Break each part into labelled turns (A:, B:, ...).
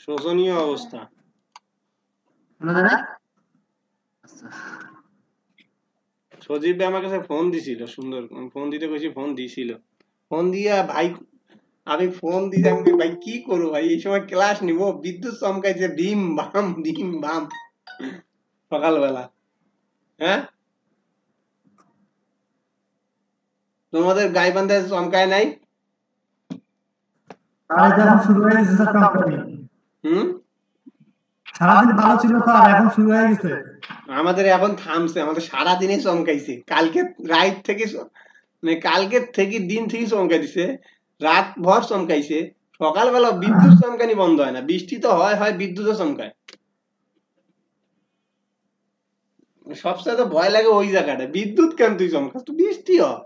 A: শোচনীয় অবস্থা। সজীব ভাই আমার কাছে ফোন দিছিল, সুন্দর ফোন দিতে কইছি, ফোন দিছিল, ফোন দিয়া ভাই আমি ফোন দিতে আমি ভাই কি করবো ভাই, এই সময় ক্লাস নিব, বিদ্যুৎ চমকাইছে বিম বাম সকালবেলা। হ্যাঁ, তোমাদের গাইবান্ধায় চমকায় নাই?
B: শুরু হয়ে গেছে স্যার কোম্পানি। সারাদিন ভালো ছিল স্যার, এখন শুরু হয়ে গেছে।
A: আমাদের এখন থামছে, আমাদের সারাদিনই চমকাইছে, কালকে রাত থেকে মানে কালকে থেকে দিন থেকে চমকাই দিছে, রাত ভর চমকাইছে, সকালবেলা বিদ্যুৎ চমকানি বন্ধ হয় না, বৃষ্টি তো হয় বিদ্যুৎও চমকায়। সবচেয়ে তো ভয় লাগে ওই জায়গাটা, বিদ্যুৎ কেন তুই চমকাস, তো বৃষ্টি হয়।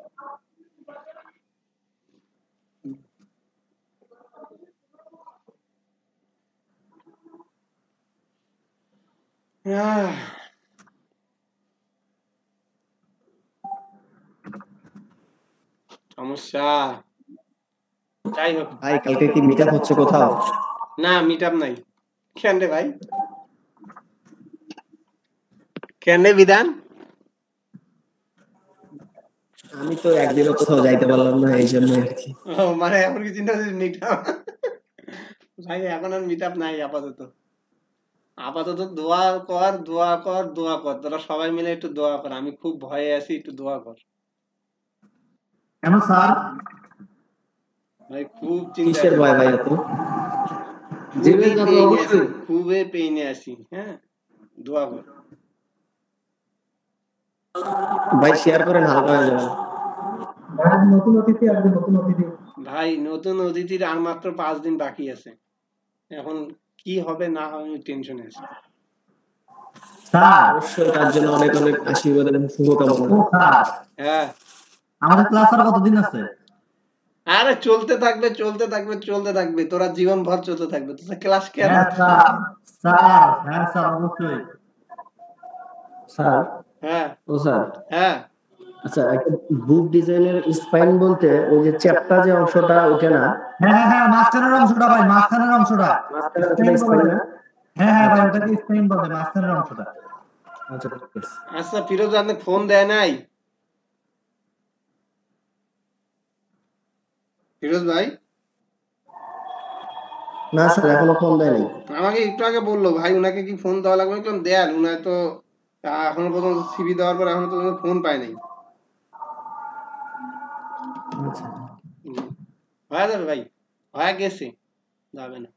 A: সমস্যা। যাই হোক
C: ভাই, কালকে কি মিটআপ হচ্ছে কোথাও?
A: না, মিটআপ নাই। কেন রে ভাই, কেন রে বিধান?
C: আমি তো একদিনও কোথাও যাইতে পারলাম না, এই জন্য আর কি।
A: মানে এখন কি চিন্তা করছিস মিটআপ? ভাই এখন আর মিটআপ নাই আপাতত। আপাতত দোয়া কর, দোয়া কর, দোয়া কর, তোরা সবাই মিলে একটু দোয়া কর, আমি খুব ভয়ে আছি, একটু দোয়া কর।
B: কেন স্যার?
A: ভাই খুব চিন্তা,
C: কিসের ভয় ভাই এত?
A: খুবই পেইনে আছি। হ্যাঁ, দোয়া কর
C: ভাই, শেয়ার করেন, হালকা হয়ে যাবে।
B: নতুন অতিথি আসবে, নতুন অতিথি।
A: ভাই নতুন অতিথির আর মাত্র 5 দিন বাকি আছে, এখন কি হবে না হবে টেনশনে আছি।
B: স্যার
C: অবশ্যই তার জন্য অনেক অনেক আশীর্বাদ এবং শুভকামনা।
A: হ্যাঁ,
B: আমাদের ক্লাস আর কতদিন আছে?
A: আরে চলতে থাকবে চলতে থাকবে চলতে থাকবে, তোরা জীবন ভর চলতে থাকবে, তোরা ক্লাস কে?
B: স্যার হ্যাঁ স্যার অবশ্যই
C: স্যার।
A: হ্যাঁ
C: ও স্যার,
A: হ্যাঁ,
C: আচ্ছা, একটা বুক ডিজাইনের স্পাইন বলতে ওই যে চ্যাপ্টা যে অংশটা ওঠে না?
B: হ্যাঁ হ্যাঁ, মাঝখানের অংশটা ভাই, মাঝখানের অংশটা। হ্যাঁ হ্যাঁ ভাই, ওটাকে স্পাইন বলে, মাঝখানের অংশটা।
A: আচ্ছা ফিরোজ আপনি ফোন দেয় নাই? ফিরোজ ভাই?
C: না স্যার, এখনো ফোন দেয় নাই।
A: আমাকে একটু আগে বললো ভাই উনাকে কি ফোন দেওয়া লাগবে, আমি দেন, উনায় তো এখনো পর্যন্ত সিভি দেওয়ার পর এখনো পর্যন্ত ফোন পায় নাই। হয়ে যাবে ভাই, হয়ে গেছে, যাবে না।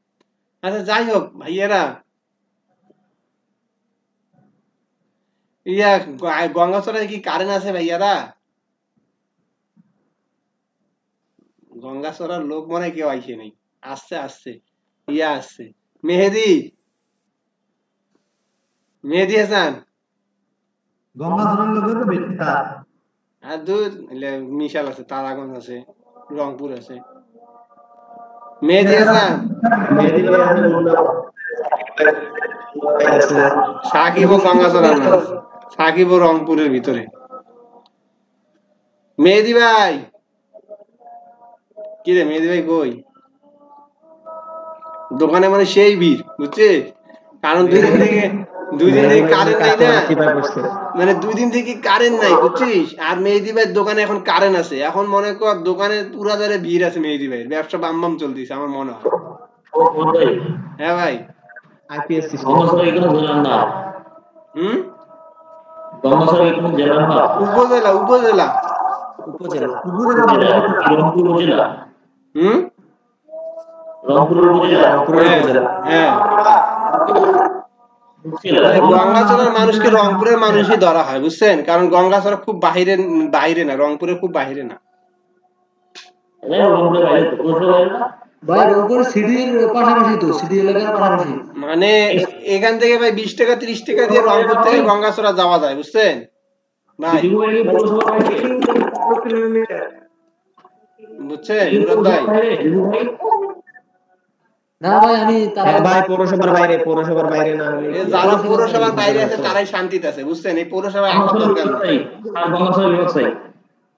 A: আচ্ছা যাই হোক ভাইয়েরা, ইয়া গঙ্গাচড়ায় কি কারেন্ট আছে ভাইয়ারা? গঙ্গাচড়ার লোক মনে কেউ আইসে নাই, আসছে আসছে, ইয়া আসছে, মেহেদি, মেহেদি হাসান।
B: গঙ্গাচড়ার লোকের তো বেশি স্যার।
A: আর দূর মিশাল আছে, তারাগঞ্জ আছে, রংপুর আছে। মেহেদি হাসান, সাকিব ও গঙ্গাচড়ার না, সাকিব ও রংপুরের ভিতরে। মেহেদি ভাই, কি রে মেহেদি ভাই কই? দোকানে মানে সেই ভিড়, বুঝছিস, কারণ দুই দিন থেকে কারেন্ট নাই না, মানে 2 দিন থেকে কারেন্ট নাই, বুঝছিস, আর মেহেদি ভাইয়ের দোকানে এখন কারেন্ট আছে, এখন মনে কর দোকানে পুরা ধরে ভিড় আছে, মেহেদি ভাইয়ের ব্যবসা বাম বাম চলতেছে আমার মনে হয়। হ্যাঁ ভাই,
C: আইপিএস সিস্টেম।
A: উপজেলা উপজেলা হ্যাঁ, গঙ্গাচড়ার মানুষকে রংপুরের মানুষই ধরা হয়, বুঝছেন, কারণ গঙ্গাচড়া খুব বাইরে না, রংপুরের খুব বাইরে না। মানে এখান থেকে ভাই 20 টাকা 30 টাকা দিয়ে রংপুর থেকে গঙ্গাচড়া যাওয়া যায়, বুঝছেন ভাই, বুঝছেন মুরাদ ভাই?
C: না ভাই, আমি ভাই পৌরসভার বাইরে না,
A: যারা পৌরসভার বাইরে আছে তারাই শান্তিতে আছে, বুঝছেন, এই পৌরসভায় আমার দরকার নাই।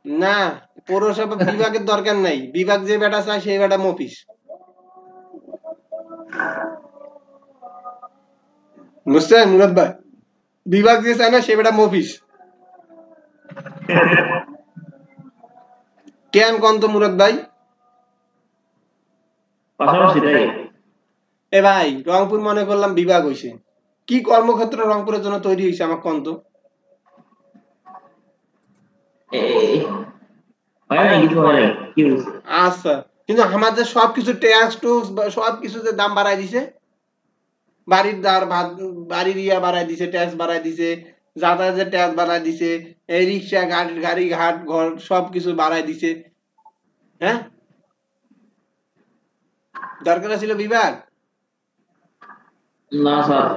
A: না, পৌরসভা বিভাগের দরকার নাই, বিভাগ যে বেটা চায় সেই বেটা মফিস। বুঝছেন মুরাদ ভাই? বিভাগ যে চায় না সে বেটা মফিস। কেন কন তো মুরাদ ভাই?
D: পাশাপাশি তাই
A: এ ভাই রংপুর মনে করলাম বিভাগ হইছে, কি কর্মক্ষেত্র রংপুরের জন্য তৈরি হয়েছে আমার কন তো?
D: হয় না কিছু হয় না কি হয়েছে?
A: আচ্ছা, কিন্তু আমাদের সবকিছু ট্যাক্স টুক্স সবকিছু যে দাম বাড়াই দিছে, বাড়ির বাড়ির ইয়া বাড়াই দিছে, ট্যাক্স বাড়াই দিছে, যাতায়াতের ট্যাক্স বাড়াই দিছে, এই রিক্সা গাড়ি ঘাট ঘর সবকিছু বাড়াই দিছে। হ্যাঁ, দরকার ছিল বিভাগ?
D: না স্যার,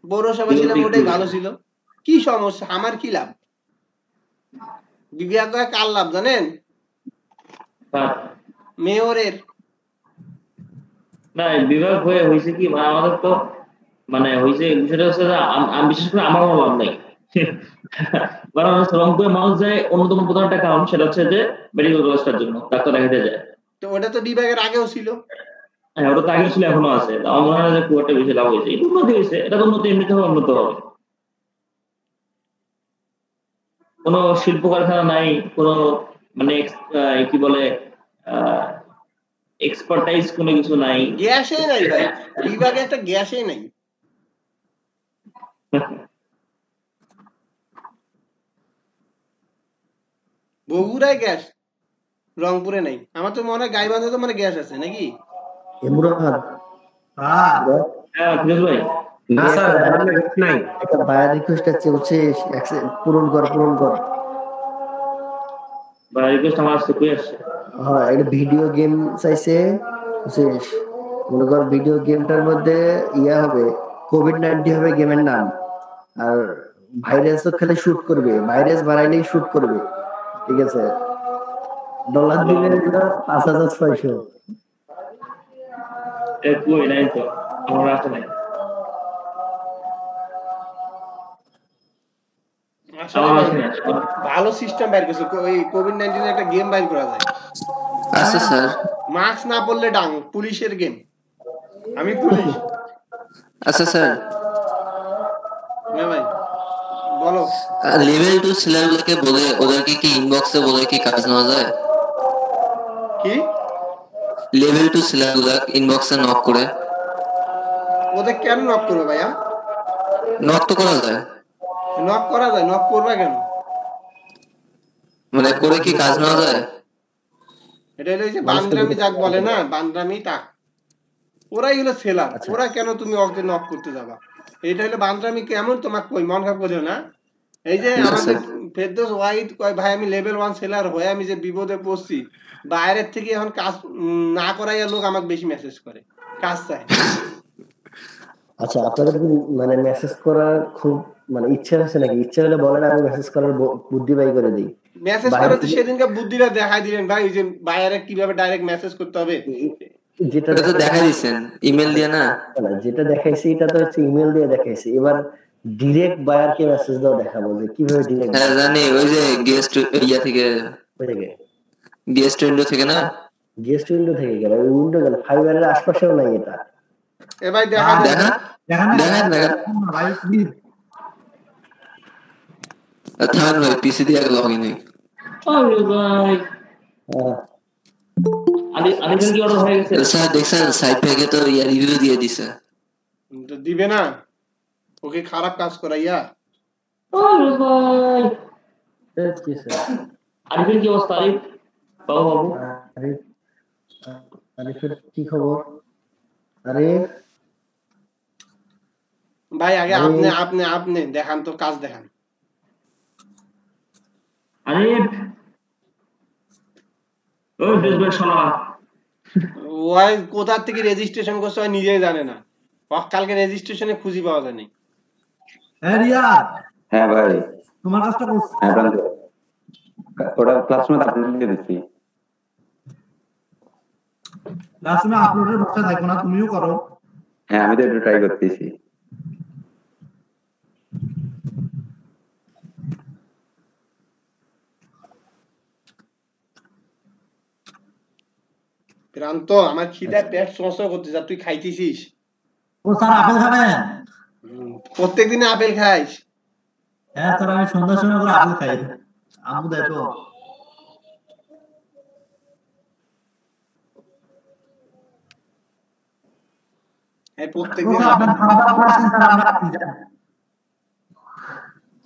A: পৌরসভা ছিল ওটাই ভালো ছিল। কি সমস্যা, আমার কি লাভ? বিভাগ কার লাভ জানেন? মেয়রের।
D: না বিভাগ হয়ে হয়েছে কি মানে আমাদের তো মানে হয়েছে বিষয়টা হচ্ছে যে আমি বিশেষ করে আমার কোনো লাভ নাই। কারণ রংপুরে মানুষ যায় অন্যতম প্রধান একটা কারণ সেটা হচ্ছে যে মেডিকেল কলেজটার জন্য ডাক্তার দেখাতে যায়।
A: তো ওটা তো বিভাগের আগেও ছিল।
D: হ্যাঁ ওটা তো আগে ছিল এখনো আছে, আমার মনে হয় যে খুব একটা বেশি লাভ হয়েছে, এটা উন্নতি হয়েছে, এটা তো উন্নতি এমনিতে হবে উন্নত হবে। কোনো শিল্প কারখানা নাই, কোনো মানে কি বলে এক্সপার্টাইজ কোনো কিছু নাই।
A: গ্যাসই নাই ভাই, বিভাগে একটা গ্যাসই নাই। বগুড়ায় গ্যাস, রংপুরে নাই। আমার তো মনে হয় গাইবান্ধে তো মানে গ্যাস আছে নাকি?
D: হ্যাঁ ফিরোজ ভাই,
C: না স্যার নাই, একটা বায়ার রিকোয়েস্ট আছে হচ্ছে পূরণ কর।
D: বা রিকোয়েস্ট আমার আসছে কই আসছে?
C: হ্যাঁ, একটা ভিডিও গেম চাইছে, বুঝছিস? মনে কর ভিডিও গেমটার মধ্যে ইয়া হবে, কোভিড-19 হবে গেমের নাম, আর ভাইরাসও খালি শুট করবে, ভাইরাস বাড়াইলেই শুট করবে, ঠিক আছে? ডলার দিলে 5,600।
D: কই নাই তো, আমার আসছে নাই।
A: ভালো সিস্টেম বাইর করছে, ওই কোভিড-19 একটা গেম বাইর করা যায়।
E: আচ্ছা স্যার,
A: মাস্ক না পরলে ডাং, পুলিশের গেম। আমি পুলিশ।
E: আচ্ছা স্যার,
A: হ্যাঁ ভাই বলো।
E: লেভেল 2 ছেলেগুলোকে বলে ওদেরকে কি ইনবক্সে বলে কি কাজ নেওয়া যায়?
A: কি
E: লেভেল 2 ছেলেগুলো ইনবক্সে নক করে?
A: ওদের কেন নক করবে ভাইয়া?
E: নক তো করা যায়।
A: নক করা যায়, নক করবা কেন?
E: মানে করে কি কাজ নেওয়া যায়?
A: এটা হলো যে বান্দ্রামি যাক বলে না, বান্দ্রামি তাক। ওরাই হলো সেলার, ওরা কেন তুমি ওকে নক করতে যাবা? এটা হলো বান্দ্রামি। কেমন তোমাকে কই মন খারাপ করো না। এই যে আমাদের ফেরদৌস ওয়াহিদ কয় ভাই আমি লেভেল 1 সেলার হয়ে আমি যে বিপদে পড়ছি, বাইরের থেকে এখন কাজ না করাইয়া লোক আমাকে বেশি মেসেজ করে, কাজ চায়।
C: আচ্ছা, আপনাদের কি মানে মেসেজ করার খুব মানে ইচ্ছা আছে নাকি? ইচ্ছা হলে বলেন, আমি মেসেজ করার বুদ্ধি বাই করে দিই।
A: মেসেজ করে তো সেদিনকে বুদ্ধিটা দেখাই দিলেন ভাই, ওই যে বাইরে কিভাবে ডাইরেক্ট মেসেজ করতে হবে
C: যেটা
E: তো দেখা দিচ্ছেন ইমেল দিয়ে না?
C: যেটা দেখাইছি এটা তো হচ্ছে ইমেল দিয়ে দেখাইছি, এবার ডিরেক্ট বায়ারকে মেসেজ দাও দেখাবো যে কিভাবে ডিরেক্ট।
E: হ্যাঁ জানি, ওই যে গেস্ট ইয়া থেকে, গেস্ট উইন্ডো থেকে না?
C: গেস্ট উইন্ডো থেকে গেল, ওই উইন্ডো গেল, ফাইবারের আশপাশেও নাই এটা।
A: এ ভাই দেখা
B: ভাই প্লিজ
E: থামেন ভাই, পিসি দিয়ে লগ ইন হই।
D: আরে ভাই আলিফের কি অর্ডার হয়ে গেছে?
E: স্যার দেখছেন সাইড থেকে তো ইয়া রিভিউ দিয়ে দিছে।
A: তো দিবে না, ওকে খারাপ কাজ করাইয়া।
D: আরে ভাই
C: কি স্যার?
D: আলিফের কি অবস্থা? আলিফ বাবু
C: আরিফের কি খবর? আরে
A: ভাই আগে আপনি দেখান তো, কাজ দেখান।
D: আলিফ ওই ফেসবুক শোনা
A: ওই কোথা থেকে রেজিস্ট্রেশন করছে ওই নিজেই জানে না, কালকে রেজিস্ট্রেশনে খুঁজি পাওয়া যায়নি।
B: হ্যাঁ রিয়া,
F: হ্যাঁ ভাই,
B: তোমার কাজটা করছি।
F: হ্যাঁ ওটা ক্লাসরুমে আপলোড দিয়ে দিচ্ছি।
B: ক্লাসরুমে আপলোডের বক্সটা দেখো না, তুমিও করো।
F: হ্যাঁ আমি তো একটু ট্রাই করতেছি।
A: প্রান্ত আমার খিদা পেট চঁচো করতে যা তুই খাইতেছিস
B: ও স্যার আপেল খাবেন?
A: প্রত্যেকদিন আপেল খাইস?
B: হ্যাঁ স্যার আমি সন্ধ্যার সময় করে আপেল খাই, আম্মু দেয় তো।
A: প্রত্যেকদিন
B: আপনার খাওয়া দাওয়া করেছেন স্যার? আমরা কি জানি?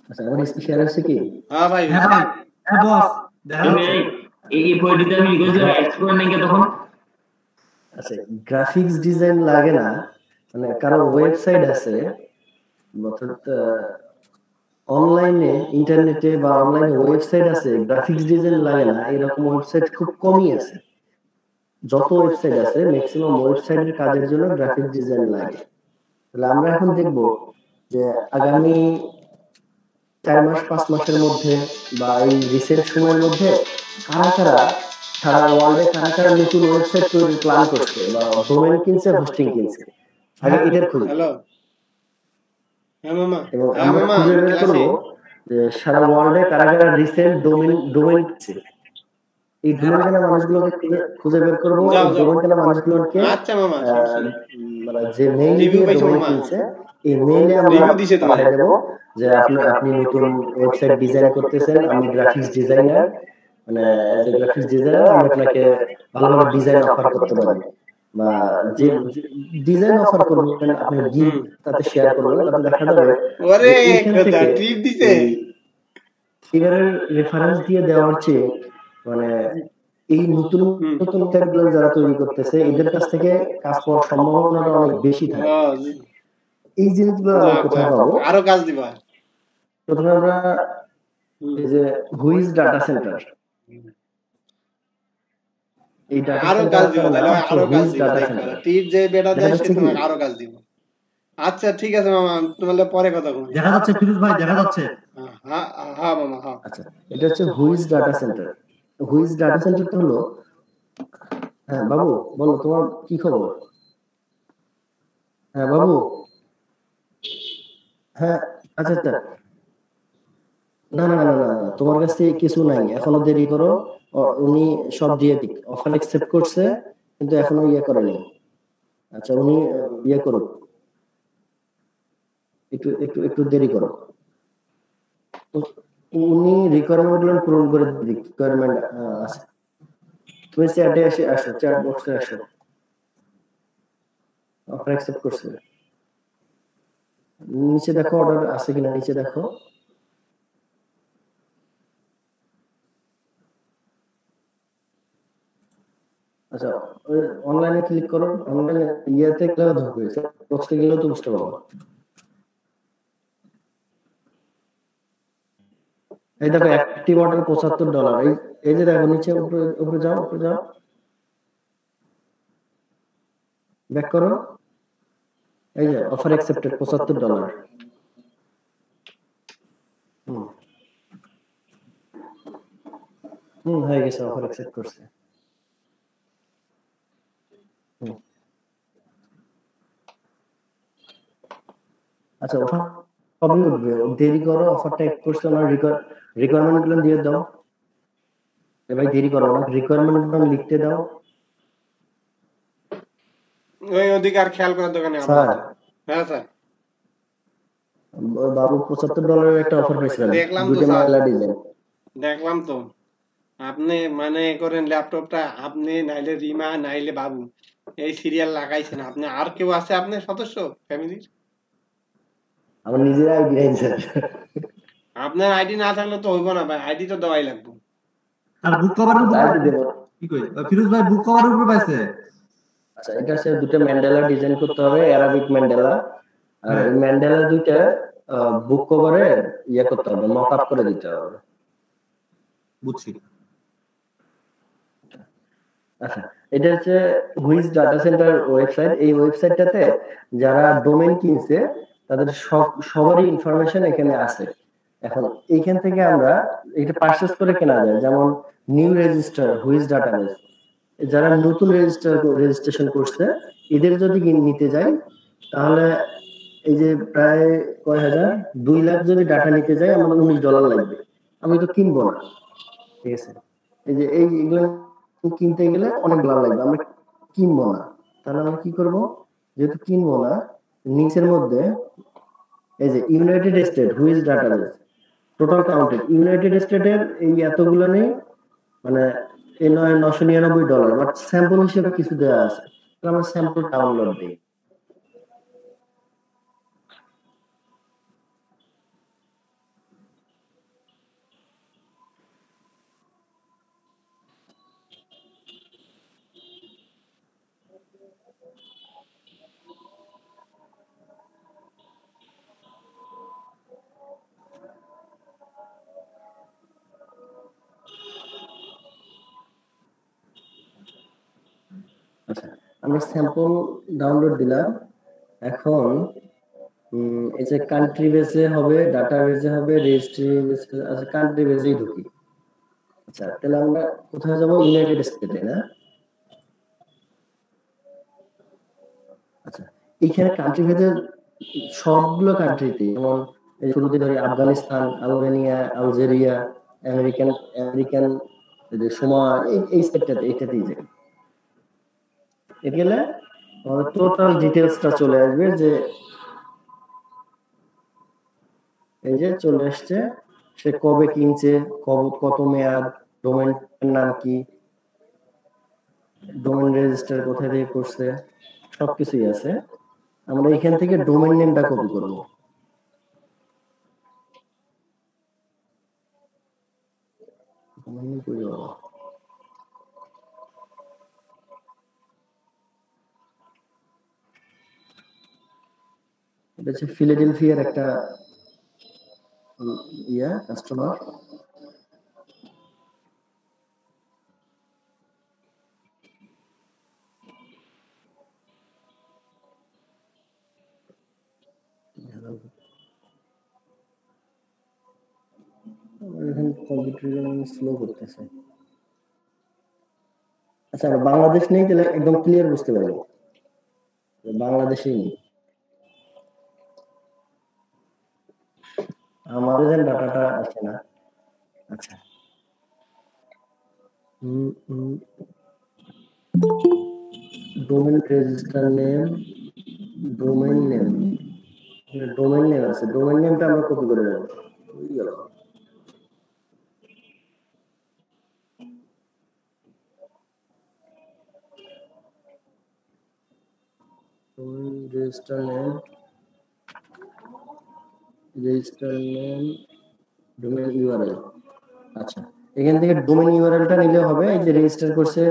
C: আচ্ছা আমার স্পেশাল আছে কি?
A: হ্যাঁ ভাই,
B: হ্যাঁ ভাই, হ্যাঁ বস দেখা যাচ্ছে।
D: এই বইটিতে আমি গেছিলাম এক্সপ্লোর নিয়ে তখন।
C: আচ্ছা গ্রাফিক্স ডিজাইন লাগে না, মানে কারো ওয়েবসাইট আছে অর্থাৎ অনলাইনে ইন্টারনেটে বা অনলাইনে ওয়েবসাইট আছে গ্রাফিক্স ডিজাইন লাগে না, এরকম ওয়েবসাইট খুব কমই আছে। যত ওয়েবসাইট আছে ম্যাক্সিমাম ওয়েবসাইটের কাজের জন্য গ্রাফিক্স ডিজাইন লাগে। তাহলে আমরা এখন দেখব যে আগামী 4 মাস 5 মাসের মধ্যে বা এই রিসেন্ট সময়ের মধ্যে কারা কারা সারা ওয়ার্ল্ডে কারা কারা নতুন ওয়েবসাইট তৈরির প্ল্যান করছে বা ডোমেইন কিনছে, হোস্টিং কিনছে, আগে এদের খুঁজে।
A: হ্যালো হ্যাঁ মামা,
C: এবং আমরা খুঁজে বের করবো যে সারা ওয়ার্ল্ডে কারা কারা রিসেন্ট ডোমেইন কিনছে। এই ডোমেইন কেনা মানুষগুলোকে খুঁজে বের করবো। ডোমেইন কেনা মানুষগুলোকে
A: আচ্ছা মামা,
C: মানে যে মেইল দিয়ে ডোমেইন কিনছে এই মেইলে আমরা পাঠিয়ে দেবো যে আপনি নতুন ওয়েবসাইট ডিজাইন করতেছেন, আমি গ্রাফিক্স ডিজাইনার, মানে এজ এ গ্রাফিক্স ডিজাইনার আমি আপনাকে ভালোভাবে ডিজাইন অফার করতে পারি, বা যে ডিজাইন অফার করবেন আপনি গিফট তাতে শেয়ার করবেন, তাতে দেখা যাবে
A: ওরে কথা ট্রিপ দিতে
C: ফিগারের রেফারেন্স দিয়ে দেওয়ার চেয়ে মানে এই নতুন নতুন ট্যাগগুলো যারা তৈরি করতেছে এদের কাছ থেকে কাজ পাওয়ার সম্ভাবনাটা অনেক বেশি থাকে। এই জিনিসগুলো কোথায় পাবো?
A: আরো কাজ দিবা।
C: প্রথমে আমরা এই যে হুইজ ডাটা সেন্টার, এই ডাটা
A: আরো কাজ দিব,
C: সেন্টার
A: আরো কাজ দিব, তীর যে বেটা দেয় সে তোমাকে আরো কাজ দিব। আচ্ছা ঠিক আছে মামা, তোমাদের পরে কথা বলবো।
B: দেখা যাচ্ছে ফিরোজ ভাই, দেখা যাচ্ছে।
A: হ্যাঁ হ্যাঁ মামা, হ্যাঁ।
C: আচ্ছা এটা হচ্ছে Wiz data centre. Wiz data সেন্টারটা হলো, হ্যাঁ বাবু বলো তোমার কি খবর? হ্যাঁ বাবু, হ্যাঁ আচ্ছা আচ্ছা, না না না না না তোমার কাছে কিছু নাই, এখনো দেরি করো। উনি সব দিয়ে দিক, অফার অ্যাকসেপ্ট করছে কিন্তু এখনো ইয়ে করেনি। আচ্ছা উনি ইয়ে করুক, একটু একটু একটু দেরি করো। উনি রিকোয়ারমেন্ট গুলো পূরণ করে দিক, রিকোয়ারমেন্ট আছে। তুমি চ্যাটে এসে আসো, চ্যাট বক্সে আসো। অফার অ্যাকসেপ্ট করছে, নিচে দেখো অর্ডার আছে কিনা, নিচে দেখো। আচ্ছা অনলাইনে ক্লিক করো, অনলাইনে ইয়েতে গেলেও ধরবে, বক্সে গেলেও তো বুঝতে পারবো। এই দেখো অ্যাক্টিভ অর্ডার $75। এই যে দেখো নিচে উপরে যাও, উপরে যাও, ব্যাক করো, এই যে অফার অ্যাকসেপ্টেড $75। হয়ে গেছে, অফার অ্যাকসেপ্ট করছে। আচ্ছা অফার কবে উঠবে? দেরি করো, অফারটা এক করছে না, রিকোয়ারমেন্ট গুলো দিয়ে দাও। ভাই দেরি করো না, রিকোয়ারমেন্ট গুলো লিখতে দাও।
A: ওই অধিকার খেয়াল করার দোকানে
C: স্যার।
A: হ্যাঁ স্যার,
C: বাবু $75 একটা অফার পেয়েছিলেন,
A: দেখলাম তো স্যার, দেখলাম তো। আপনি মানে করেন ল্যাপটপটা আপনি নাইলে রিমা নাইলে বাবু এই সিরিয়াল লাগাইছেন। আপনি আর কেউ আছে আপনার সদস্য ফ্যামিলির?
C: আমার নিজের আইডি নাই স্যার।
A: আপনার আইডি না থাকলে তো হইব না ভাই, আইডি তো দেওয়াই লাগবে।
B: আর বুক কভারের উপর কি কই ফিরোজ ভাই, বুক কভারের উপর পাইছে।
C: আচ্ছা এটা আছে দুটো ম্যান্ডেলা ডিজাইন করতে হবে, অ্যারাবিক ম্যান্ডেলা, আর এই ম্যান্ডেলা দুইটা বুক কভারে ইয়ে করতে হবে, মক আপ করে দিতে হবে।
B: বুঝছি।
C: আচ্ছা এটা হচ্ছে হুইজ ডাটা সেন্টার ওয়েবসাইট। এই ওয়েবসাইটটাতে যারা ডোমেইন কিনছে তাদের সবারই ইনফরমেশন এখানে আছে। এখন এইখান থেকে আমরা এটা পারচেজ করে কেনা যায়, যেমন নিউ রেজিস্টার হুইজ ডাটাবেস, যারা নতুন রেজিস্ট্রেশন করছে এদের যদি নিতে যাই তাহলে এই যে প্রায় কয় হাজার, 2 লাখ যদি ডাটা নিতে যাই আমাদের $19 লাগবে। আমি তো কিনবো না, ঠিক আছে? এই যে এইগুলো কিনতে গেলে অনেক লাভ লাগবে। আমরা কিনবো না, তাহলে আমরা কি করব? যেহেতু কিনবো না, নিচের মধ্যে এই যে united state whose database total counted, united স্টেটের এই এতগুলো নেই, মানে এই $999, বাট স্যাম্পল হিসেবে কিছু দেওয়া আছে, তাহলে আমরা স্যাম্পল ডাউনলোড দিই। আচ্ছা, আমরা স্যাম্পল ডাউনলোড দিলাম। এখন এই যে কান্ট্রি বেসে হবে, ডাটা বেসে হবে, রেজিস্ট্রি বেসে, আচ্ছা কান্ট্রি বেসেই ঢুকি। আচ্ছা, তাহলে আমরা কোথায় যাব? ইউনাইটেড স্টেটে না? আচ্ছা, এখানে কান্ট্রি ভেদে সবগুলো কান্ট্রিতে, যেমন এই শুরুতে ধরি Afghanistan, Albania, Algeria, American American যে সময় এই সেক্টরটাতে এটাতেই যাই। এটা গেলে আমাদের টোটাল ডিটেলসটা চলে আসবে, যে এই যে চলে আসছে সে কবে কিনছে, কত মেয়াদ, ডোমেইনের নাম কি, ডোমেইন রেজিস্টার কোথা থেকে করছে, সবকিছুই আছে। আমরা এখান থেকে ডোমেইন নেমটা কপি করব। ডোমেইন নেম কই যাবো? এটা হচ্ছে ফিলাডেলফিয়ার একটা কাস্টমার। এখন কম্পিউটার স্লো করতেছে। আচ্ছা, আমরা বাংলাদেশ নেই, তাহলে একদম ক্লিয়ার বুঝতে পারবো বাংলাদেশেই নেই। আমাদের যেন ডাটাটা আসে না। আচ্ছা, domain register name, domain name, domain name আছে, ডোমেইন নেমটা আমরা কপি করে নেব। Domain register name, domain URL. আচ্ছা, এখান থেকে ডোমেইন ইউআরএলটা নিলে হবে। এই যে রেজিস্টার করছে,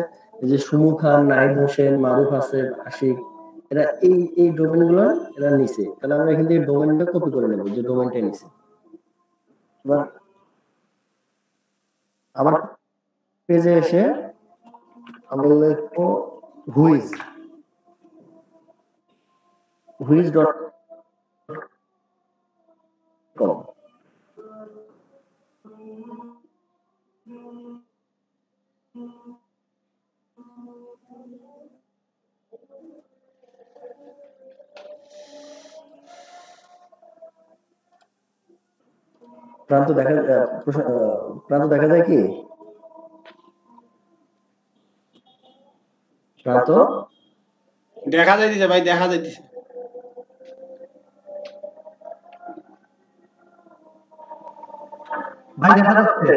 C: এই যে সুমু খান, নাহিদ হোসেন, মারুফ আসেফ, আশিক, এরা এই ডোমেইনগুলো এরা নিছে। তাহলে আমরা এখান থেকে ডোমেইনটা কপি করে নেব, যে ডোমেইনটা নিছে। আবার পেজে এসে আমরা লিখবো হুইজ হুইজ.com। প্রান্ত দেখা যায় কি? প্রান্ত
A: দেখা যাইতেছে ভাই, দেখা যাইতেছে।
B: ভাই দেখা যাচ্ছে।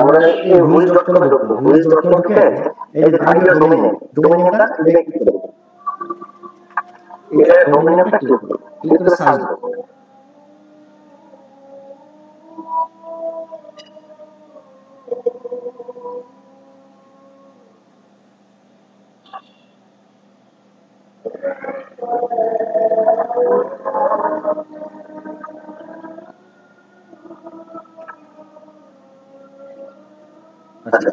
C: আমরা এই হুইজ.com এ ঢুকবো। হুইজ.com ঢুকে এই যে ডোমেইন নেমটা ক্লিক করব। এটা ডোমেইন নেমটা ক্লিক করব, ক্লিক করে সার্চ দেব। আচ্ছা,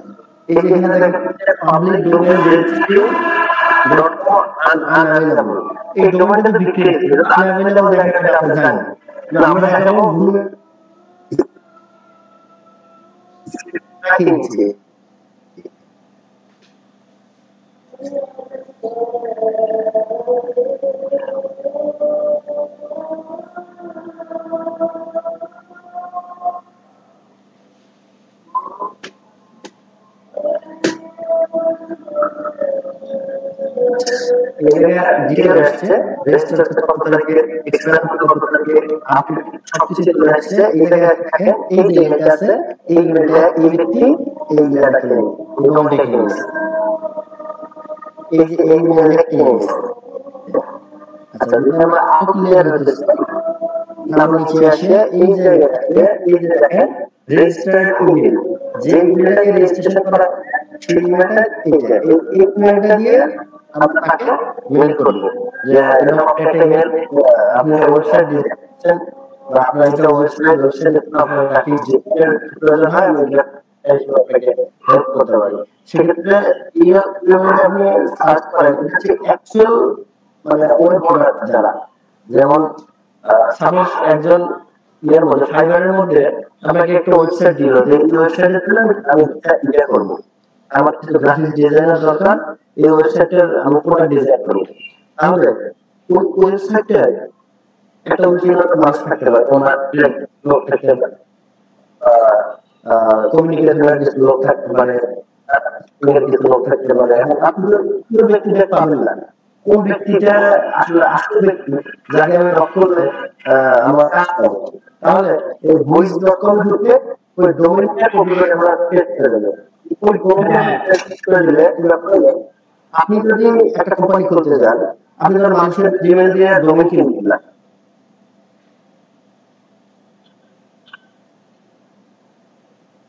C: এই যে এখানে দেখেন পাবলিক ডোমেইন রেজিস্ট্রি.com আনঅ্যাভেলেবল, এই ডোমেইনটা তো বিক্রি হচ্ছে, আনঅ্যাভেলেবল দেখাটা আপনি জানেন না। আমরা দেখাবো কিনছে। ডিটেল আসছে রেজিস্টার কত তারিখে এক্সপায়ার কত তারিখে আপনি সবকিছু চলে আসছে এই জায়গায় দেখেন এই যে ইমেলটা আছে এই ইমেলটা এই ব্যক্তি এই ইমেলটা কিনে এই ডোমেনটা কিনে নিছে এই যে এই ইমেলটা কিনে নিছে আচ্ছা যদি আমরা আরো ক্লিয়ার হতে চাই তাহলে নিচে আসে এই জায়গাটাতে এই যে দেখেন রেজিস্টার্ড ইমেল যে ইমেলটাকে রেজিস্ট্রেশন করা সেই ইমেলটা এইটা এই ইমেলটা দিয়ে আমরা তাকে মেল করব যে এরকম একটা ইমেল আপনার ওয়েবসাইট দিচ্ছেন বা আপনার একটা ওয়েবসাইট আপনার ট্রাফিক যে প্রয়োজন হয় আমরা আপনাকে হেল্প করতে পারি সেক্ষেত্রে ইমেল আপনি সার্চ করেন হচ্ছে অ্যাকচুয়াল মানে ওয়েব প্রোডাক্ট যারা যেমন সাপোজ একজন ইয়ের মধ্যে ফাইবারের মধ্যে আমাকে একটা ওয়েবসাইট দিল যে এই ওয়েবসাইটে আমি এটা করব আমার কিছু গ্রাফিক্স ডিজাইনার দরকার এই ওয়েবসাইটের আমি পুরো ডিজাইন করব তাহলে ওই ওয়েবসাইটে একটা উইকিপিডিয়া মাস থাকতে পারে ওনার লোক থাকতে পারে কমিউনিকেশনের কিছু লোক থাকতে পারে কিছু লোক থাকতে পারে আপনি পুরো ব্যক্তিটা পাবেন না কোন ব্যক্তিটা আসলে ব্যক্তি যাকে আমি লক করলে আমার কাজ করবো তাহলে এই voice.com ঢুকে ওই ডোমেইনটা কপি করে আমরা পেস্ট করে দেবো ওই ডোমেইনটা পেস্ট করে দিলে আপনি যদি একটা কোম্পানি খুলতে যান আপনি ধর মানুষের জিমেইল দিয়ে ডোমেইন কিনে নিলেন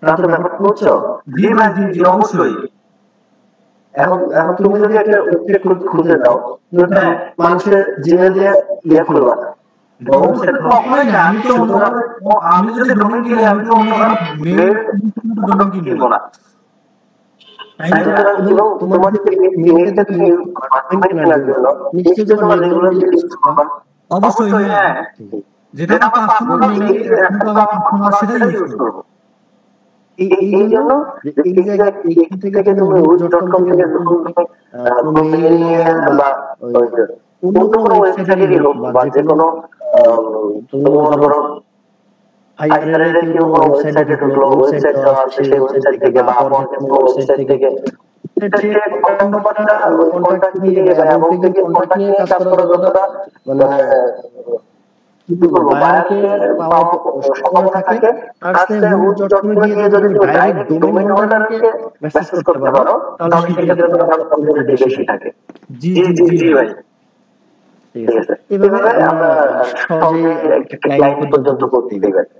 C: তাহলে ব্যাপারটা বুঝছো
B: জি ভাই জি অবশ্যই
C: এখন তুমি যদি একটা ওয়েবসাইট খুলতে দাও মানুষের জিমেইল দিয়ে ইয়ে খুলবা
B: আমি যদি ডোমেইন কিনি আমি তো অন্য মেইল ডোমেইন কিনবো না
C: তোমার ইমেইলটা তুমি কেনার জন্য নিশ্চয়ই তোমার রেগুলার ইউজ করবা
B: অবশ্যই হ্যাঁ যেটা কাস্টমার মেইল কাস্টমার সেটা ইউজ করব
C: এই জন্য এই জায়গায় এই থেকে তুমি voice.com থেকে মেইল বা অন্য কোনো ওয়েবসাইটে হোক বা যে কোনো তুমি ধরো ফাইবারের কেউ কোনো ওয়েবসাইটে ঢুকলো ওয়েবসাইট সেই ওয়েবসাইট থেকে বা ওয়েবসাইট থেকে কন্ট্যাক্ট নিয়ে এবং থেকে কন্ট্যাক্ট নিয়ে কাজ করার কথা মানে কি বলবো বায়ারকে পাওয়া সম্ভব থাকে আর সে voice.com এ গিয়ে যদি ডাইরেক্ট ডোমেইন হোল্ডারকে মেসেজ করতে পারো তাহলে সেক্ষেত্রে তোমার বেশি থাকে
B: জি জি জি ভাই
C: ঠিক আছে এইভাবে আমরা সহজে একটা ক্লায়েন্ট পর্যন্ত করতে পারি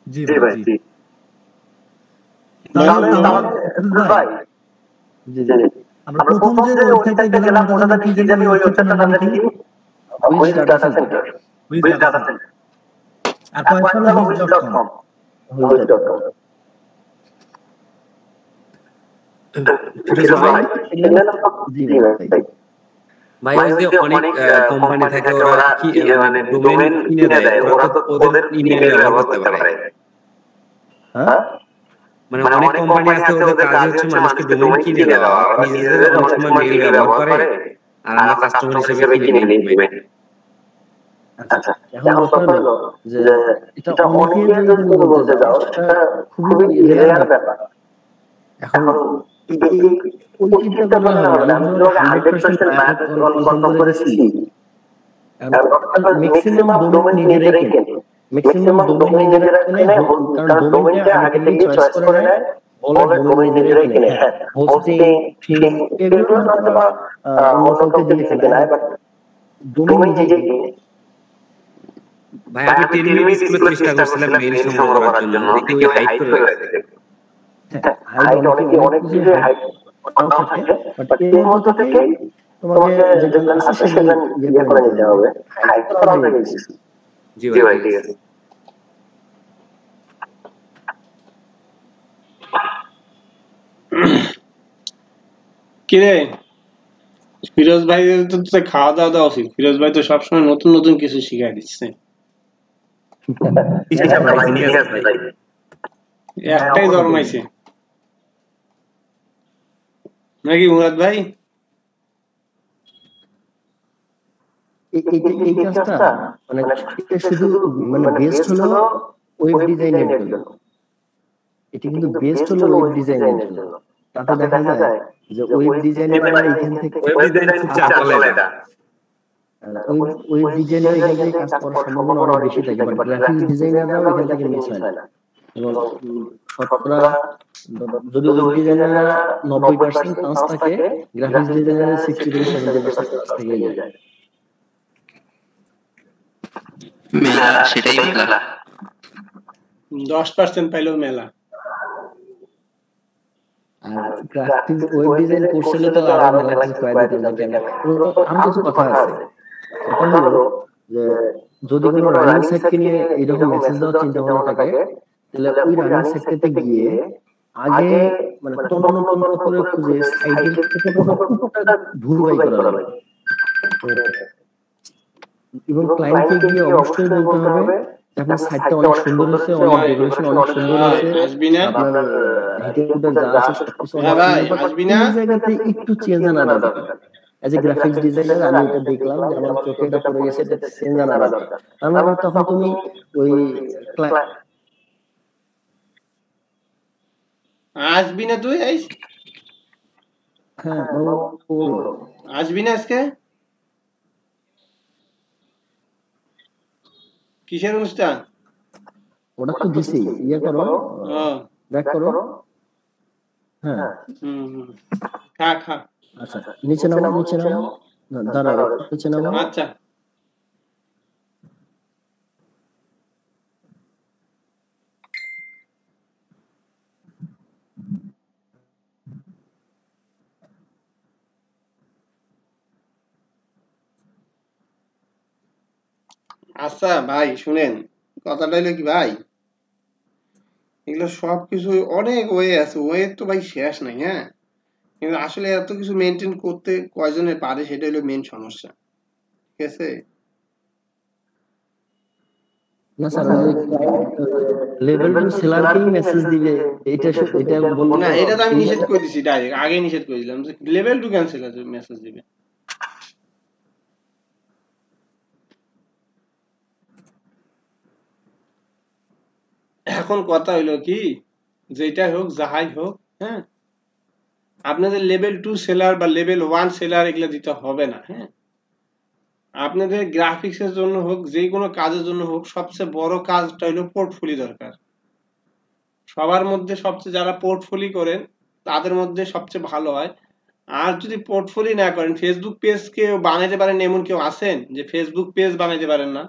B: জি ভাই জি
C: ভাই জি জি
B: আমরা প্রথম যে ওয়েবসাইটে গেলাম ওটাতে কি জানি ওই ওয়েবসাইটের নাম কি
C: Wiz data centre
B: Wiz data centre আর পয়সা হলো voice.com
C: জি ভাই
E: ভাই ওই যে অনেক কোম্পানি থাকে ওরা কি মানে ডোমেইন কিনে দেয় ওরা তো ওদের ইমেইল ব্যবহার করতে পারে
C: হ্যাঁ
E: মানে অনেক কোম্পানি আছে ওদের কাজ হচ্ছে মানুষকে ডোমেইন কিনে দেওয়া ওরা নিজেদের অনেক সময় মেইল ব্যবহার করে আর আমরা কাস্টমার হিসেবে কিনে নিই ডোমেইন
C: আচ্ছা এখন কথা হলো যে এটা অনেকের যদি বলতে যাও সেটা খুবই রেয়ার ব্যাপার এখন ওই চিন্তা করলে হবে না আমি যখন 100% ম্যাথ কনফার্ম করেছি ম্যাক্সিমাম ডোমেইন নিজেরাই কেনে ম্যাক্সিমাম ডোমেইন নিজেরা কিনে কারণ ডোমেইনটা আগে থেকে চয়েস করে নেয় বলে ডোমেইন নিজেরাই কিনে হোস্টিং ফিলিং এগুলো হয়তো বা অন্য কাউকে দিয়ে কিনে নেয় বাট ডোমেইন নিজেই কিনে
E: ভাই আমি 10 মিনিট স্কুলে চেষ্টা করছিলাম মেইল সংগ্রহ করার জন্য কেউ হাইড করে রাখছে
C: হাইট অনেক কিছু হাইট নাও থাকে বাট এর মধ্যে থেকে তোমাকে যেটা আছে সেটা ইয়ে করে নিতে হবে হাইট করা হবে
E: জি ভাই ঠিক আছে
A: কিরে ফিরোজ ভাই তো খাওয়া দাওয়া দেওয়া উচিত ফিরোজ ভাই তো সবসময় নতুন নতুন কিছু শিখাই দিচ্ছে একটাই জন্মাইছে নাকি মুরাদ ভাই
C: এই কাজটা মানে এটা শুধু মানে বেস্ট হলো ওয়েব ডিজাইনের জন্য, এটা কিন্তু বেস্ট হলো ওয়েব ডিজাইনের জন্য। তাতে দেখা যায় যে ওয়েব ডিজাইনাররা এখান থেকে
E: ওয়েব ডিজাইন খুব চাপ চলে এটা।
C: ওয়েব ডিজাইনার এখান থেকে কাজ করার সম্ভাবনা অনেক বেশি থাকে, বাট গ্রাফিক্স ডিজাইনাররাও এখান থেকে মিস হয় না। এবং শতকরা যদি ওয়েব ডিজাইনাররা 90% চান্স থাকে, গ্রাফিক্স ডিজাইনারের 60 থেকে 70% চান্স থেকেই যায়।
G: মেলা সেটাই মেলা
A: 10% পাইলেও মেলা।
C: আর গ্রাফিক্স ওয়েব ডিজাইন কোর্স হলে তো আরো মেলা কিছু করাই দিতাম না কেন। আমার কিছু কথা আছে, কথা হলো যে যদি কোনো রানিং সাইটকে নিয়ে এরকম মেসেজ দেওয়ার চিন্তা ভাবনা থাকে, তাহলে ওই রানিং সাইটটাতে গিয়ে আগে মানে তন্ন করে খুঁজে সাইটের ভুল বাই করা লাগে এবং ক্লায়েন্টকে গিয়ে অবশ্যই বলতে হবে আপনার সাইটটা অনেক সুন্দর হয়েছে, অনেক ডেকোরেশন অনেক সুন্দর হয়েছে, আপনার হিটের যা আছে সবকিছু এই জায়গাতে একটু চেঞ্জ আনা দরকার। এজ এ গ্রাফিক্স ডিজাইনার আমি এটা দেখলাম যে আমার চোখে এটা পড়ে গেছে, এটা চেঞ্জ আনা দরকার। আমরা তখন তুমি ওই
A: আসবি না তুই?
C: হ্যাঁ
A: আসবি না আজকে? কিসের অনুষ্ঠান?
C: ওটা তো দিছি, ইয়ে করো ব্যাক করো। হ্যাঁ
A: খা খা।
C: আচ্ছা নিচে নামো দাঁড়াও, নিচে নামো।
A: আচ্ছা আচ্ছা ভাই শুনেন, কথাটা হলো কি ভাই, এগুলো সবকিছু অনেক ওয়ে আছে, ওয়ে তো ভাই শেষ নাই। হ্যাঁ, কিন্তু আসলে এত কিছু মেনটেন করতে কয়জনে পারে সেটা হলো মেন সমস্যা। ঠিক আছে
C: না স্যার, ওই লেভেল 2 সেলারকেই মেসেজ দিবে, এটা বলবো
A: না, এটা তো আমি নিষেধ করে দিছি ডাইরেক্ট, আগে নিষেধ করে দিলাম যে লেভেল 2 ক্যান্সেল আছে মেসেজ দিবে। এখন কথা হইলো কি, যেটা হোক যাহাই হোক, হ্যাঁ, আপনাদের লেভেল 2 সেলার বা লেভেল 1 সেলার এগুলো দিতে হবে না। হ্যাঁ, আপনাদের গ্রাফিক্সের জন্য হোক, যে কোনো কাজের জন্য হোক, সবচেয়ে বড় কাজটা হলো পোর্টফোলিও দরকার। সবার মধ্যে সবচেয়ে যারা পোর্টফোলিও করেন তাদের মধ্যে সবচেয়ে ভালো হয়। আর যদি পোর্টফোলিও না করেন, ফেসবুক পেজ কেউ বানাইতে পারেন এমন কেউ আছেন যে ফেসবুক পেজ বানাইতে পারেন না?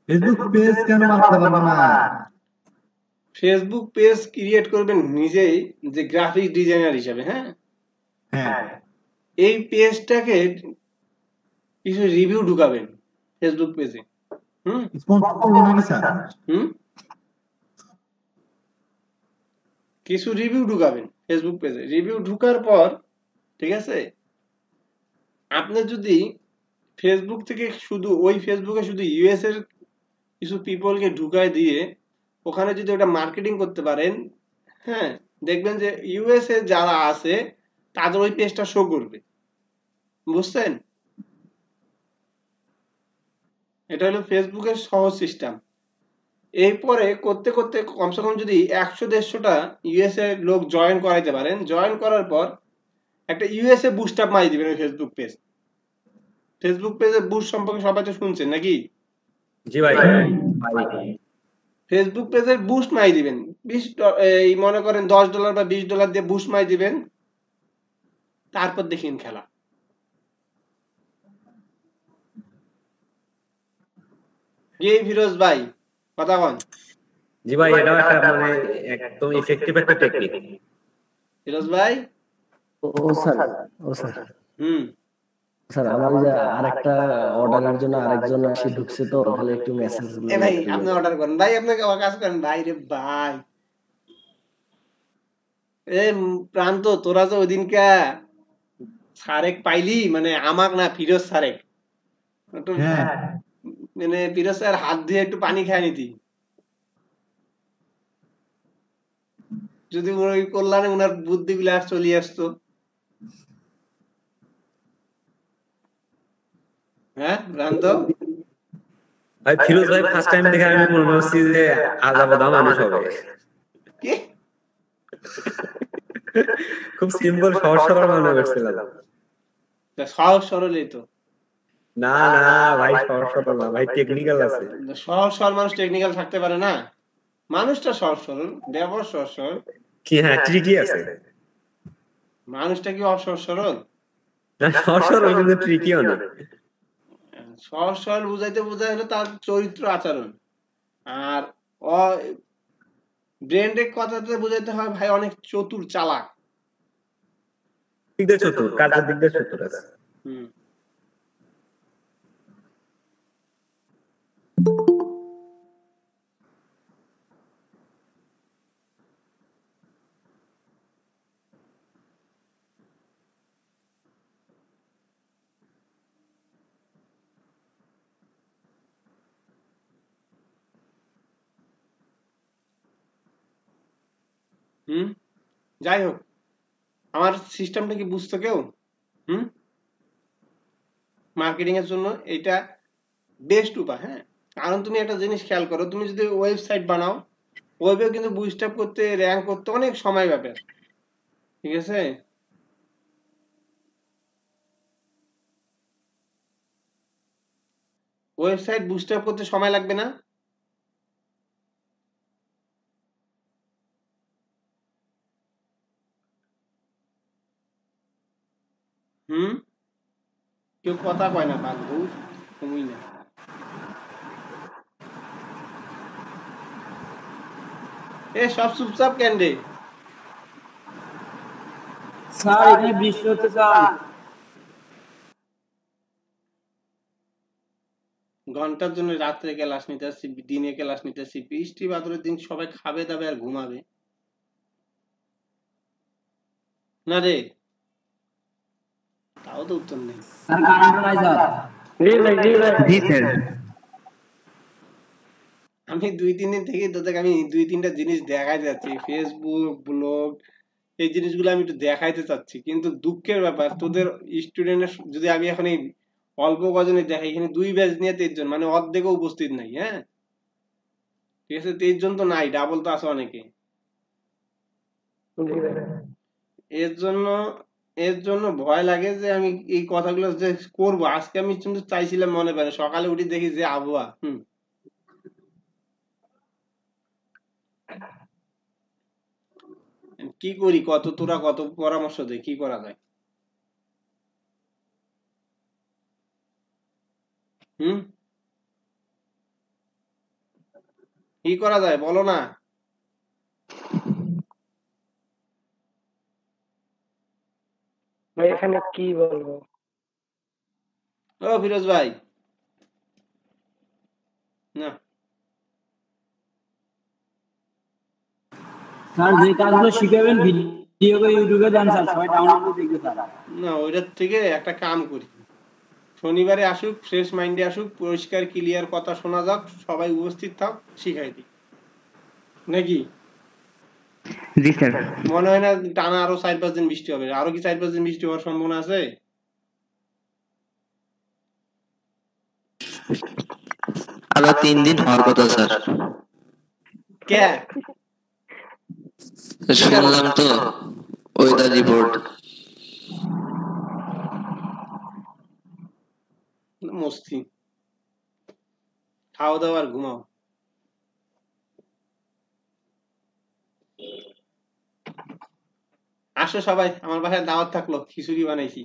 B: ফেসবুক পেজ কেন বানাতে পারবো না?
A: ফেসবুক পেজ ক্রিয়েট করবেন নিজেই, যে গ্রাফিক ডিজাইনার হিসেবে। হ্যাঁ, এই পেজটাকে কিছু রিভিউ ঢুকাবেন ফেসবুক পেজে। কিছু রিভিউ ঢুকাবেন ফেসবুক পেজে। রিভিউ ঢুকার পর, ঠিক আছে, আপনি যদি ফেসবুক থেকে শুধু ওই ফেসবুকে শুধু ইউএস এর কিছু পিপলকে ঢুকায় দিয়ে ওখানে যদি ওটা মার্কেটিং করতে পারেন, হ্যাঁ, দেখবেন যে ইউএস এ যারা আছে তাদের ওই পেজটা শো করবে। বুঝছেন? এটা হলো ফেসবুকের সহজ সিস্টেম। এরপরে করতে করতে কমসে কম যদি 100-150টা ইউএস এর লোক জয়েন করাইতে পারেন, জয়েন করার পর একটা ইউএসএ বুস্ট আপ মারি দিবেন ফেসবুক পেজ। ফেসবুক পেজের বুস্ট সম্পর্কে সবাই তো শুনছেন নাকি?
E: জি ভাই।
A: ফেসবুক পেজের বুস্ট মারি দিবেন, এই মনে করেন $10 বা $20 দিয়ে বুস্ট মারি দিবেন, তারপর দেখিন খেলা। জি ফিরোজ ভাই, কথা বল।
E: জি ভাই, এটা একটা মানে একদম ইফেক্টিভ একটা টেকনিক।
A: ফিরোজ ভাই।
C: ও স্যার স্যার আমার যে আরেকটা অর্ডারের জন্য আরেকজন এসে ঢুকছে, তো তাহলে একটু মেসেজ
A: ভাই আপনি অর্ডার করেন ভাই, আপনাকে কাজ করেন ভাই। রে ভাই প্রান্ত, তোরা তো ওইদিনকে সারেক পাইলি, মানে আমাক না, ফিরোজ সারেক, মানে ফিরোজ স্যার হাত দিয়ে একটু পানি খায় নিতি। যদি ওই কল্যাণে ওনার বুদ্ধিগুলো আর চলে আসতো। হ্যাঁ ভ্রান্ত
E: ভাই ফিরোজ ভাই ফার্স্ট টাইম দেখে আমি মনে করছি যে আলাদা মানুষ হবে।
A: কি
E: খুব সিম্পল সহজ সরল মনে করছিলাম।
A: সহজ সরলই তো।
E: না না ভাই সহজ সরল না ভাই, টেকনিক্যাল আছে।
A: সহজ সরল মানুষ টেকনিক্যাল থাকতে পারে না? মানুষটা সহজ সরল, ব্যবহার সহজ সরল।
E: কি হ্যাঁ ট্রিকি আছে।
A: মানুষটা কি অসহজ সরল?
E: না সহজ সরল কিন্তু ট্রিকি অনেক।
A: সহজ সরল বুঝাইতে বোঝায় হলো তার চরিত্র আচরণ, আর ব্রেন রেক কথাতে বুঝাইতে হয় ভাই অনেক চতুর চালাক।
E: দিক দিয়ে চতুর, কাজের দিক দিয়ে চতুর আছে।
A: হুম হুম যাই হোক, আমার সিস্টেমটা কি বুঝতো কেউ? হুম মার্কেটিং এর জন্য এটা বেস্ট উপায়। হ্যাঁ, কারণ তুমি একটা জিনিস খেয়াল করো, তুমি যদি ওয়েবসাইট বানাও, ওয়েবেও কিন্তু বুটস্ট্র্যাপ করতে, র্যাঙ্ক করতে অনেক সময় ব্যাপার। ঠিক আছে, ওয়েবসাইট বুটস্ট্র্যাপ করতে সময় লাগবে না? হুম কেউ কথা কয় না, বাঘ তুমি না। এ সব চুপচাপ কেন রে?
H: স্যার এখানে বৃষ্টি হচ্ছে স্যার।
A: ঘন্টার জন্য রাত্রে ক্লাস নিতে আসছি, দিনে ক্লাস নিতে আসছি, বৃষ্টি বাদলের দিন সবাই খাবে দাবে আর ঘুমাবে না রে? তাও তো উত্তর নেই।
H: স্যার কারেন্ট নাই স্যার।
C: জি স্যার।
A: আমি 2-3 দিন থেকে তোদের আমি 2-3টা জিনিস দেখাই যাচ্ছি, ফেসবুক ব্লগ, এই জিনিসগুলো আমি একটু দেখাইতে চাচ্ছি, কিন্তু দুঃখের ব্যাপার তোদের স্টুডেন্টের যদি আমি এখন এই অল্প কজনে দেখাই, এখানে 2 ব্যাচ নিয়ে 23 জন, মানে অর্ধেকও উপস্থিত নাই। হ্যাঁ ঠিক আছে, 23 জন তো নাই, ডাবল তো আছে অনেকে। এর জন্য এর জন্য ভয় লাগে যে আমি এই কথাগুলো যে করবো আজকে, আমি কিন্তু চাইছিলাম মনে পারে সকালে উঠে দেখি যে আবহাওয়া। কি করি, তোরা কত পরামর্শ দে, কি করা যায়? হুম কি করা যায় বলো না?
I: ভাই এখানে কি বলবো?
A: ও ফিরোজ ভাই, না
H: স্যার যে কাজগুলো শিখাবেন ভিডিও করে ইউটিউবে দেন স্যার, সবাই ডাউনলোড করে দেখবে স্যার।
A: না ওইটার থেকে একটা কাম করি, শনিবারে আসুক, ফ্রেশ মাইন্ডে আসুক, পরিষ্কার ক্লিয়ার কথা শোনা যাক, সবাই উপস্থিত থাক, শিখাই দিই নাকি?
C: জি স্যার।
A: মনে হয় না টানা আরো 4-5 দিন বৃষ্টি হবে? আরো কি 4-5 দিন বৃষ্টি হওয়ার সম্ভাবনা আছে?
G: আরো 3 দিন হওয়ার কথা স্যার।
A: কে
G: শুনলাম তো ওয়েদার রিপোর্ট।
A: মস্তি, খাওয়া দাওয়া আর ঘুমাও। আসো সবাই, আমার বাসায় দাওয়াত থাকলো, খিচুড়ি বানাইছি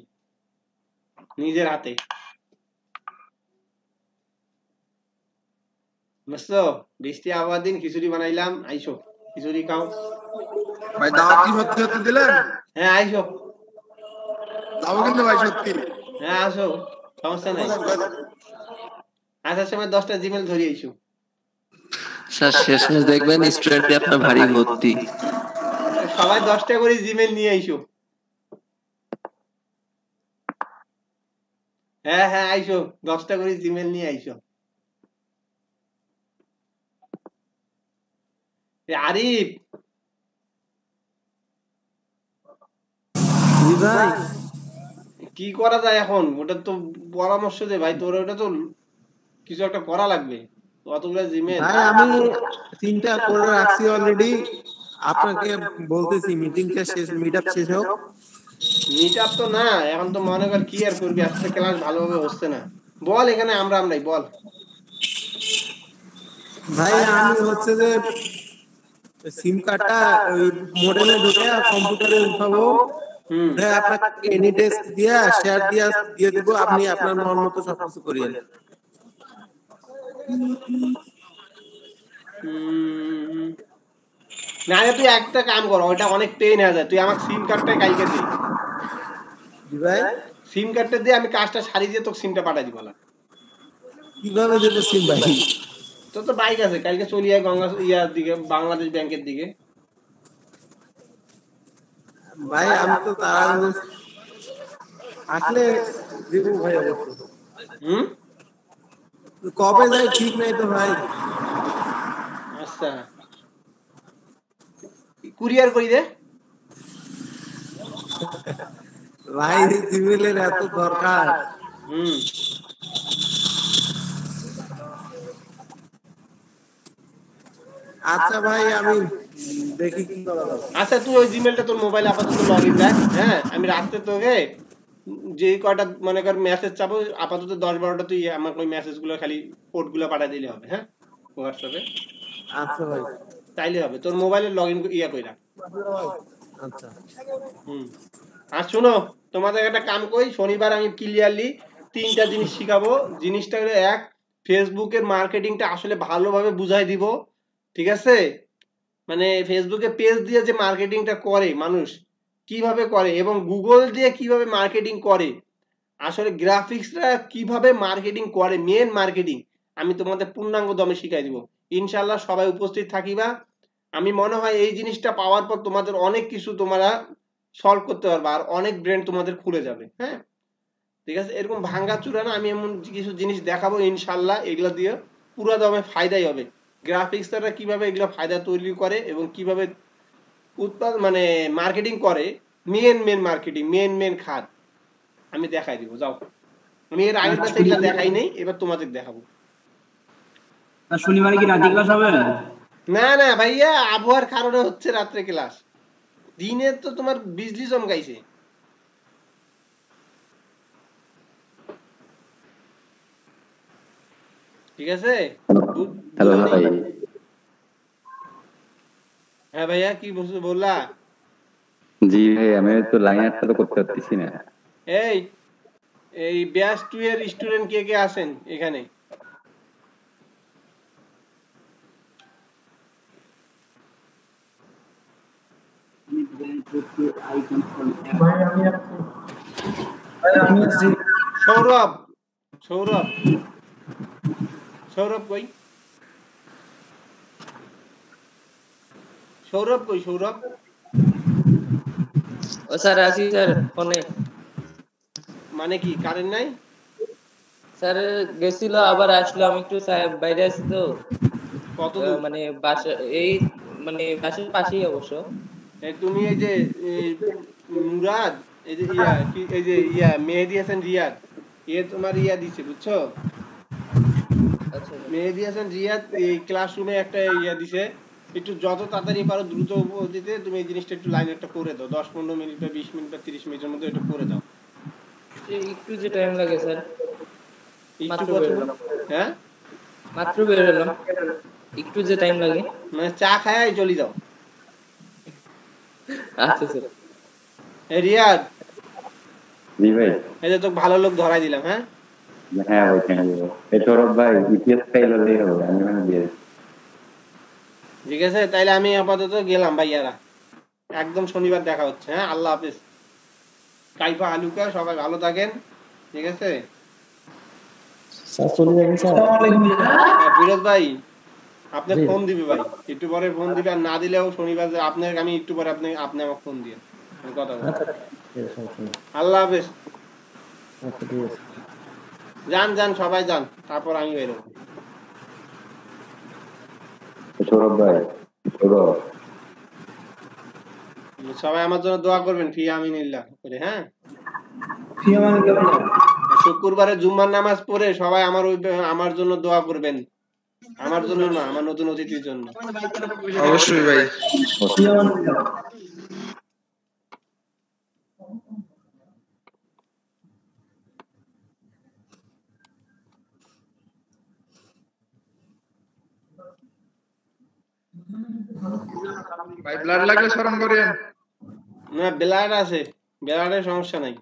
A: নিজের হাতে, বুঝছো? বৃষ্টি আবহাওয়ার দিন খিচুড়ি বানাইলাম, আইসো খিচুড়ি খাও।
J: ভাই দাওয়াত কি সত্যি সত্যি দিলেন?
A: হ্যাঁ আইসো,
J: যাবো কিন্তু ভাই সত্যি।
A: হ্যাঁ আসো, সমস্যা নাই। আসার সময় 10টা জিমেল ধরে আইসো।
G: স্যার শেষমেশ দেখবেন স্টুডেন্টে আপনার ভারী ভর্তি।
A: সবাই 10টা করে জিমেল নিয়ে আইসো। হ্যাঁ হ্যাঁ আইসো, 10টা করে জিমেল নিয়ে আইসো। আরিফ
K: জি ভাই
A: কি করা যায় এখন? ওটা তো পরামর্শ দে ভাই, তোর ওটা তো কিছু একটা করা লাগবে, অতগুলো জিমেল।
K: ভাই আমি চিন্তা করে রাখছি অলরেডি, আপনাকে বলতেছি মিটিংটা শেষ, মিটআপ শেষ হোক।
A: মিটআপ তো না, এখন তো মনে কর কি আর করবি, আজকে ক্লাস ভালোভাবে হচ্ছে না। বল এখানে আমরাই বল।
K: ভাই আমি হচ্ছে যে সিম কার্ডটা ওই মডেলে ঢুকে কম্পিউটারে উঠাবো, আপনাকে এনি ডেস্ক দিয়ে শেয়ার দিয়ে দিব, আপনি আপনার মন মতো সবকিছু করিয়েন।
A: না তুই একটা কাম কর, ওইটা অনেক পেইন হয়ে যায়, তুই আমাকে সিম কার্ডটাই কালকে দে।
K: জি ভাই
A: সিম কার্ডটা দিয়ে আমি কাজটা সারি দিয়ে তোকে সিমটা পাঠাই দিব।
K: কিভাবে দেব সিম ভাই?
A: তোর তো বাইক আছে, কালকে চলি আয় গঙ্গা ইয়ার দিকে, বাংলাদেশ ব্যাংকের দিকে।
K: ভাই আমি তো তারা আসলে দেবো ভাই অবশ্য। কবে যাই ঠিক নাই তো ভাই।
A: আচ্ছা কুরিয়ার করি দে
K: ভাই, জিমেলের এত দরকার। আচ্ছা ভাই আমি দেখি কি করা যায়।
A: আচ্ছা তুই ওই জিমেলটা তোর মোবাইলে আপাতত লগইন রাখ, হ্যাঁ আমি রাতে তোকে যে কয়টা মনে কর মেসেজ চাবো আপাতত 10-12টা তুই আমাকে ওই মেসেজগুলো খালি কোডগুলো পাঠিয়ে দিলে হবে, হ্যাঁ হোয়াটসঅ্যাপে।
K: আচ্ছা ভাই
A: তাইলে হবে, তোর মোবাইলে লগইন কইরা।
K: আচ্ছা
A: আর শোনো, তোমাদের একটা কাম করি, শনিবার আমি ক্লিয়ারলি 3টা জিনিস শিখাবো। জিনিসটা হলো, এক, ফেসবুকের মার্কেটিংটা আসলে ভালোভাবে বুঝাই দিব, ঠিক আছে? মানে ফেসবুকে পেজ দিয়ে যে মার্কেটিংটা করে মানুষ কিভাবে করে, এবং গুগল দিয়ে কিভাবে মার্কেটিং করে, আসলে গ্রাফিক্সরা কিভাবে মার্কেটিং করে, মেন মার্কেটিং আমি তোমাদের পূর্ণাঙ্গ দমে শিখাই দিব। ইনশাল্লাহ সবাই উপস্থিত থাকিবা। আমি মনে হয় এই জিনিসটা পাওয়ার পর তোমাদের অনেক কিছু তোমরা সলভ করতে পারবা, আর অনেক ব্রেন তোমাদের খুলে যাবে, হ্যাঁ ঠিক আছে? এরকম ভাঙ্গা চূড়া না, আমি এমন কিছু জিনিস দেখাবো ইনশাল্লাহ, এগুলা দিয়ে পুরো দমে ফায়দাই হবে। গ্রাফিক্সরা কিভাবে এগুলো ফায়দা তৈরি করে এবং কিভাবে উৎপাদন মানে মার্কেটিং করে, মেন মার্কেটিং মেন খাত আমি দেখাই দিব। যাও, আমি এর আগের ব্যাচে এগুলা দেখাই নাই, এবার তোমাদের দেখাবো।
H: শনিবারে কি রাতে ক্লাস হবে?
A: না না ভাইয়া, আবহাওয়ার কারণে হচ্ছে রাত্রে ক্লাস, দিনে তো তোমার বিজলি চমকাইছে। ঠিক আছে?
F: হ্যালো ভাই।
A: হ্যাঁ ভাইয়া কি বললা?
F: জি ভাই আমি তো লাইন আটটা তো করতে পারতেছি না।
A: এই ব্যাচ 2 এর স্টুডেন্ট কে কে আছেন এখানে? সৌরভ সৌরভ সৌরভ কই? সৌরভ কই? সৌরভ
L: ও স্যার আসি স্যার ফোনে।
A: মানে কি কারেন্ট নাই?
L: স্যার গেছিল আবার আসলো, আমি একটু বাইরে আছি তো।
A: কত
L: মানে বাসা এই মানে বাসার পাশেই অবশ্য।
A: তুমি এই যে মুরাদ, এই যে মেহেদী হাসান রিয়াদ, তোমার দিছে বুঝছো? মেহেদী হাসান রিয়াদ এই ক্লাসরুমে একটা দিছে, একটু যত তাড়াতাড়ি পারো দ্রুত দিতে তুমি এই জিনিসটা একটু লাইন একটা করে দাও, 10-15 মিনিট বা 20 মিনিট বা 30 মিনিটের মধ্যে এটা করে দাও।
L: একটু যে টাইম লাগে স্যার,
A: একটু হ্যাঁ
L: মাত্র বের হলাম, একটু যে টাইম লাগে,
A: মানে চা খায় চলে যাও।
L: আচ্ছা স্যার।
A: রিয়াদ
F: জি ভাই।
A: এই যে তোকে ভালো লোক ধরাই দিলাম। হ্যাঁ
F: হ্যাঁ ভাই কেন দিব, এই সৌরভ ভাই ইতিহাস ফাইল দিয়ে হবে, আমি মানে দিয়ে
A: ঠিক আছে? তাইলে আমি আপাতত গেলাম ভাইয়ারা, একদম শনিবার দেখা হচ্ছে। হ্যাঁ আল্লাহ হাফেজ। কাইফা আলুকা সবাই ভালো থাকেন, ঠিক আছে? ফিরোজ ভাই আপনি ফোন দিবে ভাই, একটু পরে ফোন দিবে, আর না দিলেও শনিবার আপনাকে আমি একটু পরে আপনি আমাকে ফোন দিয়ে কথা বলবো। আল্লাহ হাফেজ। যান সবাই যান, তারপর আমি বেরোবো।
F: সৌরভ ভাই, সৌরভ
A: সবাই আমার জন্য দোয়া করবেন ফি আমিনিল্লাহ করে, হ্যাঁ? শুক্রবারে জুম্মার নামাজ পড়ে সবাই আমার জন্য দোয়া করবেন, আমার জন্য না, আমার নতুন অতিথির জন্য।
J: অবশ্যই ভাই। ভাই ব্লাড লাগলে স্মরণ করেন।
A: না ব্লাড আছে, ব্লাডের সমস্যা নাই।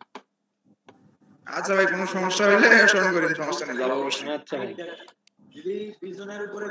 J: আচ্ছা ভাই, কোনো সমস্যা হলে স্মরণ করেন, সমস্যা নেই, যাবো অবশ্যই।
A: আচ্ছা ভাই।
K: যদি পিছনের উপরে